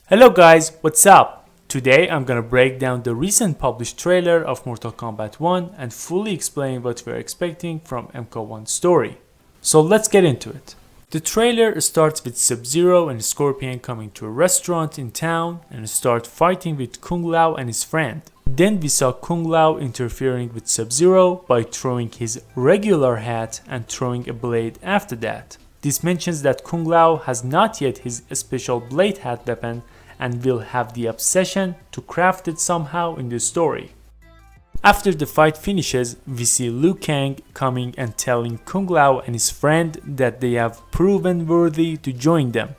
Hello guys, what's up? Today I'm gonna break down the recent published trailer of Mortal Kombat 1 and fully explain what we're expecting from MK1's story. So let's get into it. The trailer starts with Subzero and Scorpion coming to a restaurant in town and start fighting with Kung Lao and his friend. Then we saw Kung Lao interfering with Subzero by throwing his regular hat and throwing a blade after that. This mentions that Kung Lao has not yet his special blade hat weapon and will have the obsession to craft it somehow in the story. After the fight finishes, we see Liu Kang coming and telling Kung Lao and his friend that they have proven worthy to join them,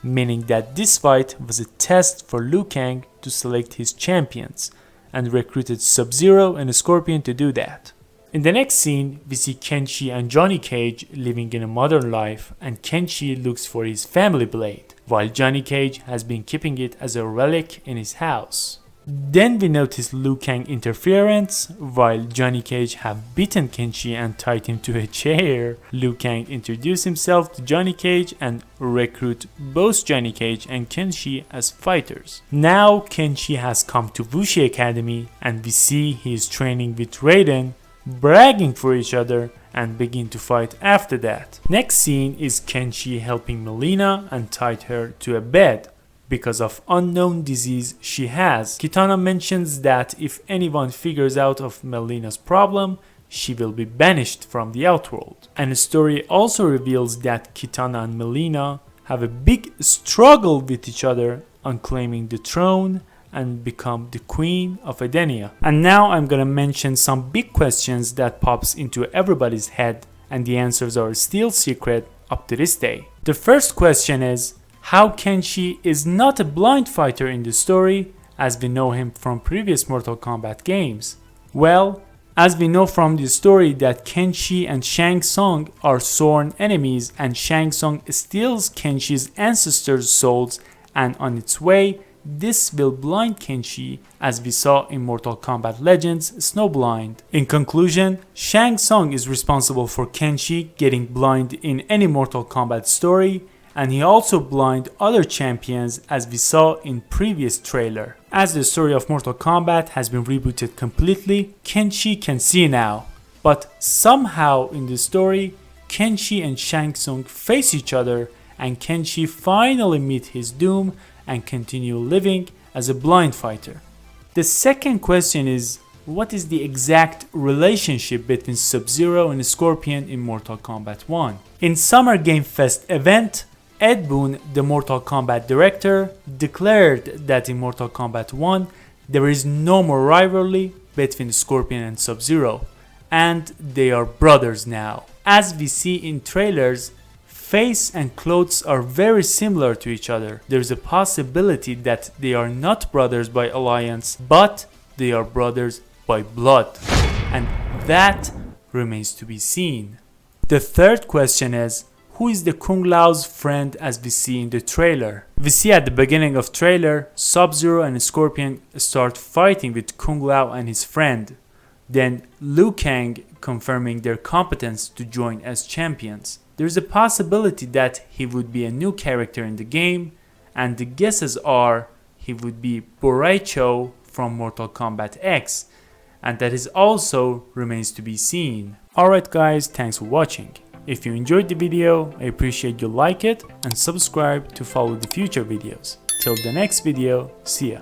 meaning that this fight was a test for Liu Kang to select his champions, and recruited Sub-Zero and Scorpion to do that. In the next scene, we see Kenshi and Johnny Cage living in a modern life, and Kenshi looks for his family blade, while Johnny Cage has been keeping it as a relic in his house. Then we notice Liu Kang interference. While Johnny Cage have beaten Kenshi and tied him to a chair, Liu Kang introduced himself to Johnny Cage and recruit both Johnny Cage and Kenshi as fighters. Now Kenshi has come to Wuxi Academy and we see he is training with Raiden, bragging for each other, and begin to fight after that. Next scene is Kenshi helping Melina and tied her to a bed because of unknown disease she has. Kitana mentions that if anyone figures out of Melina's problem, she will be banished from the outworld. And the story also reveals that Kitana and Melina have a big struggle with each other on claiming the throne and become the Queen of Edenia. And now I'm gonna mention some big questions that pops into everybody's head, and the answers are still secret up to this day. The first question is, how Kenshi is not a blind fighter in the story as we know him from previous Mortal Kombat games? Well, as we know from the story that Kenshi and Shang Tsung are sworn enemies, and Shang Tsung steals Kenshi's ancestors' souls, and on its way this will blind Kenshi as we saw in Mortal Kombat Legends Snowblind. In conclusion, Shang Tsung is responsible for Kenshi getting blind in any Mortal Kombat story, and he also blind other champions as we saw in previous trailer. As the story of Mortal Kombat has been rebooted completely, Kenshi can see now. But somehow in the story, Kenshi and Shang Tsung face each other and Kenshi finally meet his doom and continue living as a blind fighter. The second question is, what is the exact relationship between Sub-Zero and Scorpion in Mortal Kombat 1? In Summer Game Fest event, Ed Boon, the Mortal Kombat director, declared that in Mortal Kombat 1 there is no more rivalry between Scorpion and Sub-Zero, and they are brothers now. As we see in trailers, face and clothes are very similar to each other. There is a possibility that they are not brothers by alliance, but they are brothers by blood, and that remains to be seen. The third question is, who is the Kung Lao's friend as we see in the trailer? We see at the beginning of trailer, Sub-Zero and Scorpion start fighting with Kung Lao and his friend. Then Liu Kang confirming their competence to join as champions. There is a possibility that he would be a new character in the game, and the guesses are he would be Boraicho from Mortal Kombat X, and that is also remains to be seen. Alright guys, thanks for watching. If you enjoyed the video, I appreciate you like it and subscribe to follow the future videos. Till the next video, see ya.